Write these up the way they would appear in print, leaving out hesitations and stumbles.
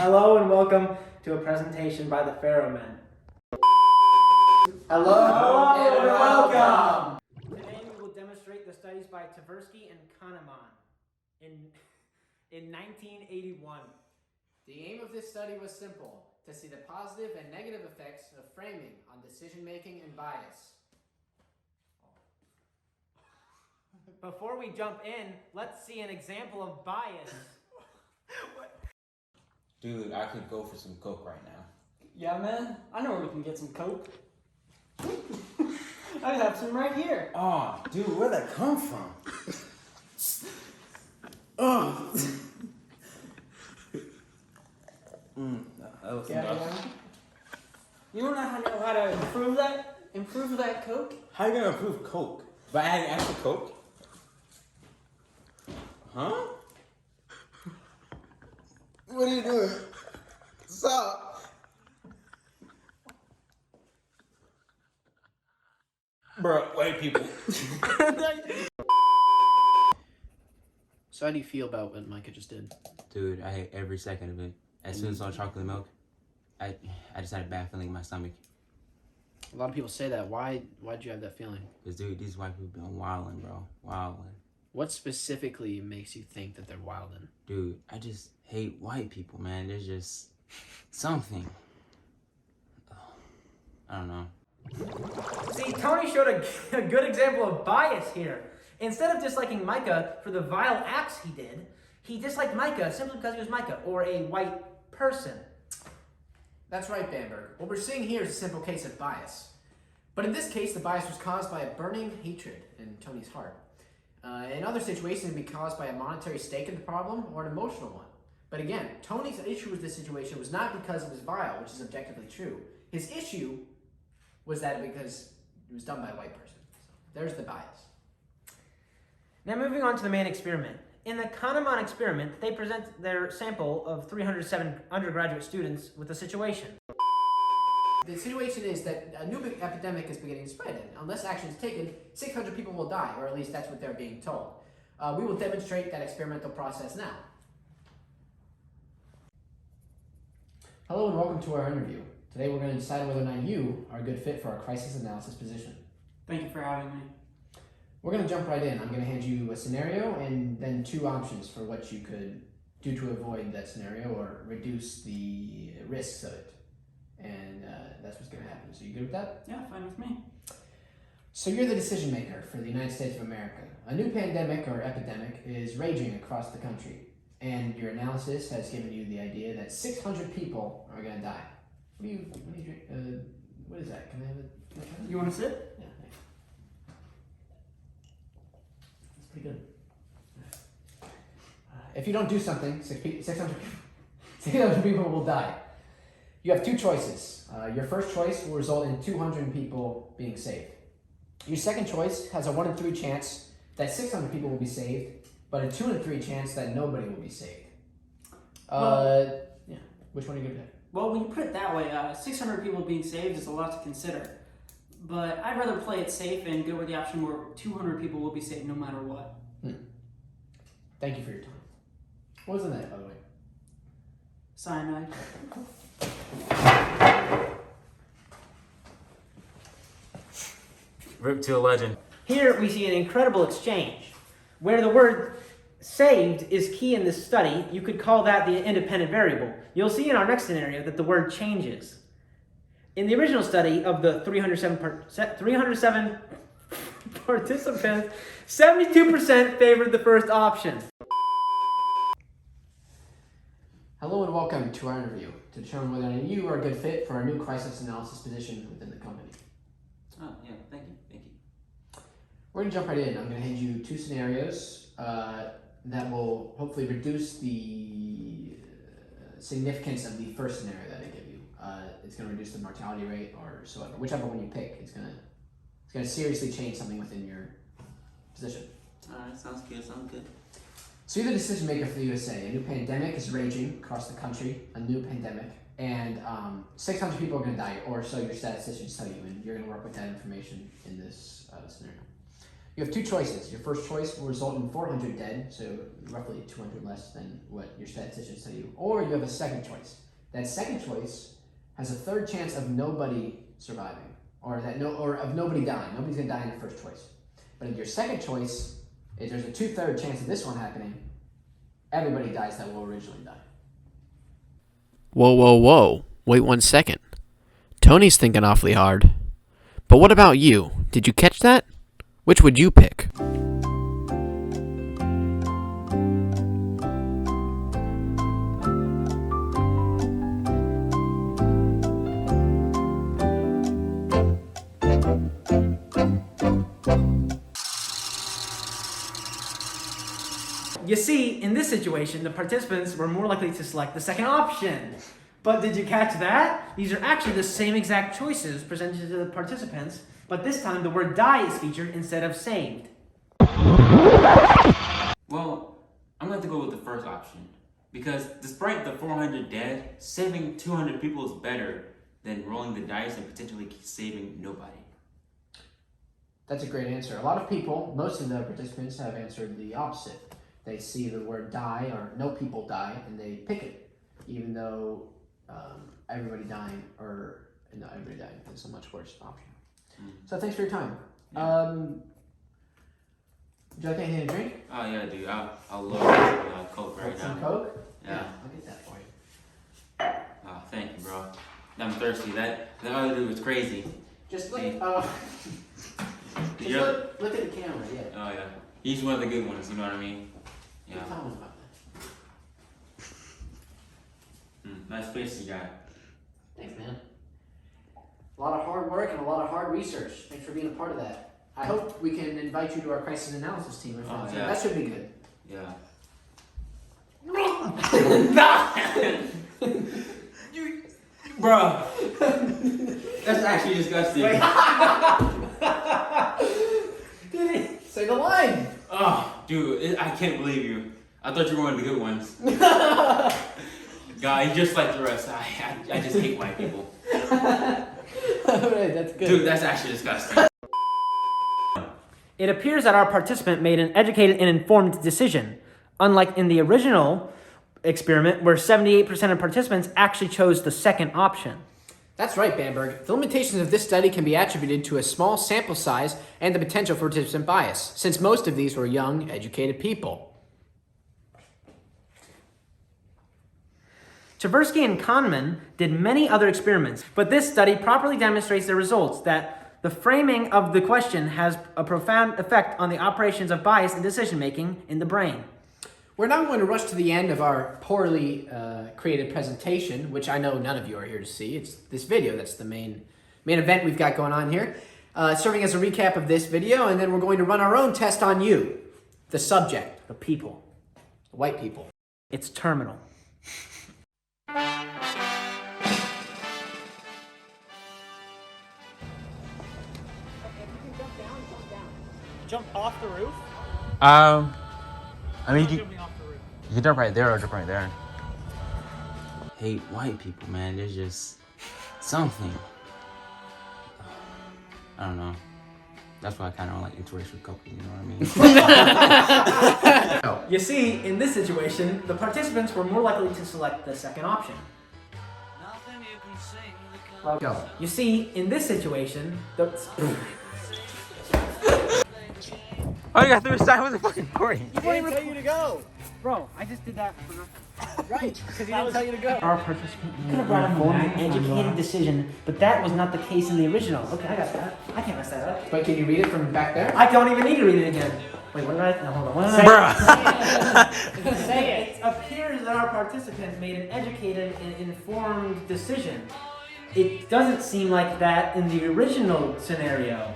Hello and welcome to a presentation by the Pheromen. Hello and welcome! Today we will demonstrate the studies by Tversky and Kahneman in 1981. The aim of this study was simple, to see the positive and negative effects of framing on decision-making and bias. Before we jump in, let's see an example of bias. Dude, I could go for some coke right now. Yeah, man. I know where we can get some coke. I have some right here. Oh, dude, where'd that come from? Oh. That was enough. You don't know how to improve that? Improve that coke? How you gonna improve coke? By adding extra coke? Huh? What are you doing? Stop. Bro, white people. So how do you feel about what Micah just did? Dude, I hate every second of it. As soon as I saw chocolate milk, I just had a bad feeling in my stomach. A lot of people say that. Why'd you have that feeling? Cause dude, these white people been wildin', bro. Wildin'. What specifically makes you think that they're wildin'? Dude, I just hate white people, man. There's just something. I don't know. See, Tony showed a good example of bias here. Instead of disliking Micah for the vile acts he did, he disliked Micah simply because he was Micah, or a white person. That's right, Bamberg. What we're seeing here is a simple case of bias. But in this case, the bias was caused by a burning hatred in Tony's heart. In other situations, it would be caused by a monetary stake in the problem or an emotional one. But again, Tony's issue with this situation was not because it was vile, which is objectively true. His issue was that because it was done by a white person. So there's the bias. Now moving on to the main experiment. In the Kahneman experiment, they present their sample of 307 undergraduate students with a situation. The situation is that a new epidemic is beginning to spread, and unless action is taken, 600 people will die, or at least that's what they're being told. We will demonstrate that experimental process now. Hello and welcome to our interview. Today we're going to decide whether or not you are a good fit for our crisis analysis position. Thank you for having me. We're going to jump right in. I'm going to hand you a scenario and then two options for what you could do to avoid that scenario or reduce the risks of it. And that's what's going to happen. So you good with that? Yeah, fine with me. So you're the decision maker for the United States of America. A new pandemic or epidemic is raging across the country. And your analysis has given you the idea that 600 people are going to die. What do you drink? What is that? Can I have it? You want to sit? Yeah, thanks. That's pretty good. If you don't do something, 600 people will die. You have two choices. Your first choice will result in 200 people being saved. Your second choice has a 1 in 3 chance that 600 people will be saved, but a 2 in 3 chance that nobody will be saved. Yeah. Which one are you going to pick? Well, when you put it that way, 600 people being saved is a lot to consider. But I'd rather play it safe and go with the option where 200 people will be saved no matter what. Thank you for your time. What was in that, by the way? Cyanide. Rip to a legend. Here we see an incredible exchange. Where the word saved is key in this study, you could call that the independent variable. You'll see in our next scenario that the word changes. In the original study of the 307 participants, 72% favored the first option. Hello and welcome to our interview to determine whether or not you are a good fit for our new crisis analysis position within the company. Oh, yeah, thank you. We're going to jump right in. I'm going to hand you two scenarios that will hopefully reduce the significance of the first scenario that I give you. It's going to reduce the mortality rate or so ever. Whichever one you pick, it's going to seriously change something within your position. Alright, sounds good. So you're the decision maker for the USA. A new pandemic is raging across the country, a new pandemic, and 600 people are going to die, or so your statisticians tell you, and you're going to work with that information in this scenario. You have two choices. Your first choice will result in 400 dead, so roughly 200 less than what your statisticians tell you. Or you have a second choice. That second choice has a third chance of nobody surviving, or of nobody dying. Nobody's gonna die in your first choice. But in your second choice, if there's a 2/3 chance of this one happening, everybody dies that will originally die. Whoa. Wait 1 second. Tony's thinking awfully hard. But what about you? Did you catch that? Which would you pick? You see, in this situation, the participants were more likely to select the second option. But did you catch that? These are actually the same exact choices presented to the participants, but this time the word die is featured instead of saved. Well, I'm going to go with the first option. Because despite the 400 dead, saving 200 people is better than rolling the dice and potentially saving nobody. That's a great answer. A lot of people, most of the participants, have answered the opposite. They see the word die or no people die and they pick it, even though everybody dying is a much worse option. So thanks for your time. Yeah. Would you like anything to drink? Oh yeah, dude. I'll love Coke right Some now. Coke? Yeah. I'll get that for you. Oh, thank you, bro. I'm thirsty. That other dude was crazy. Just look. Hey. Just look at the camera. Yeah. Oh yeah. He's one of the good ones. You know what I mean? Yeah. Tell him about that. Nice face you got. Thanks, man. A lot of hard work and a lot of hard research. Thanks for being a part of that. I hope we can invite you to our crisis analysis team. Yeah. That should be good. Yeah. Bro. That's actually disgusting. Say the line. Oh, dude, I can't believe you. I thought you were one of the good ones. Guy, just like the rest, I just hate white people. Alright, that's good. Dude, that's actually disgusting. It appears that our participant made an educated and informed decision, unlike in the original experiment where 78% of participants actually chose the second option. That's right, Bamberg. The limitations of this study can be attributed to a small sample size and the potential for participant bias, since most of these were young, educated people. Tversky and Kahneman did many other experiments, but this study properly demonstrates the results that the framing of the question has a profound effect on the operations of bias and decision-making in the brain. We're now going to rush to the end of our poorly created presentation, which I know none of you are here to see. It's this video that's the main event we've got going on here, serving as a recap of this video, and then we're going to run our own test on you, the subject, The people. the white people. It's terminal. Jump off the roof? I mean, you can jump right there or jump right there. Hate white people, man. There's just something. I don't know. That's why I kind of don't like interracial couples, you know what I mean? You see, in this situation, the participants were more likely to select the second option. Go. You see, in this situation, the... Oh, you got through the side with the fucking recording. He didn't tell you to go. Bro, I just did that for nothing. Right, because he didn't tell you to go. Our participant made an informed and educated decision, but that was not the case in the original. Okay, I got that. I can't mess that up. But can you read it from back there? I don't even need to read it again. Wait, what did I... No, hold on. What did I... Say it. It appears that our participant made an educated and informed decision. It doesn't seem like that in the original scenario.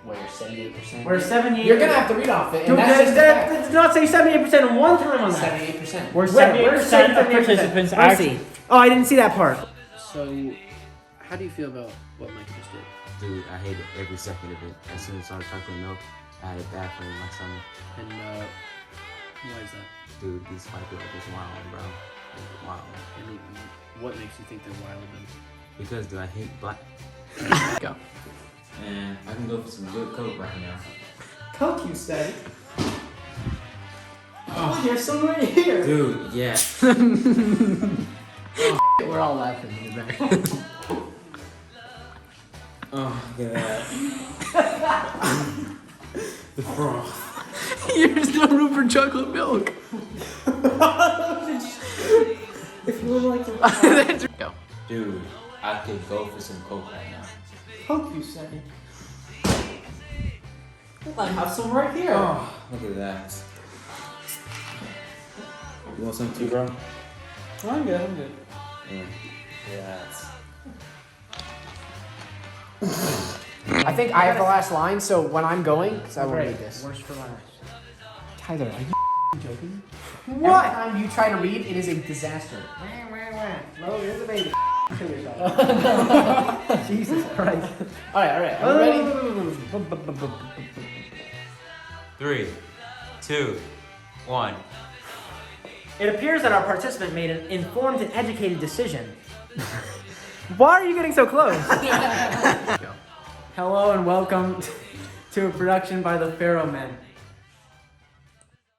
Where 78%? Where 78%... You're going to have to read off it, and Dude, that's just that does not say 78% in one time on that. 78%. We're 78% of participants actually. Oh, I didn't see that part. So, how do you feel about what Mike just did? Dude, I hated every second of it. As soon as I started chocolate milk, I had a bad feeling in my stomach. And why is that? Dude, these white people are just wild, bro. They're wild. And what makes you think they're wild then? Because, dude, I hate black. Go. And I can go for some good Coke right now. Coke, you say? Oh, there's some right here. Dude, yeah. We're all laughing in the back. Oh, look at that. The froth. There's no room for chocolate milk. If you would like to Go. Dude, I could go for some Coke right now. Coke, you say? I have some right here. Oh, look at that. You want some too, bro? I'm good. I'm good. Yes. I think I have the last line, so when I'm going, because I will read this. Worst for last. Tyler, are you joking? What? Every time you try to read, it is a disaster. Oh, here's a baby. Jesus Christ. Alright, are you ready? 3, 2, 1. It appears that our participant made an informed and educated decision. Why are you getting so close? Hello and welcome to a production by the Pheromen.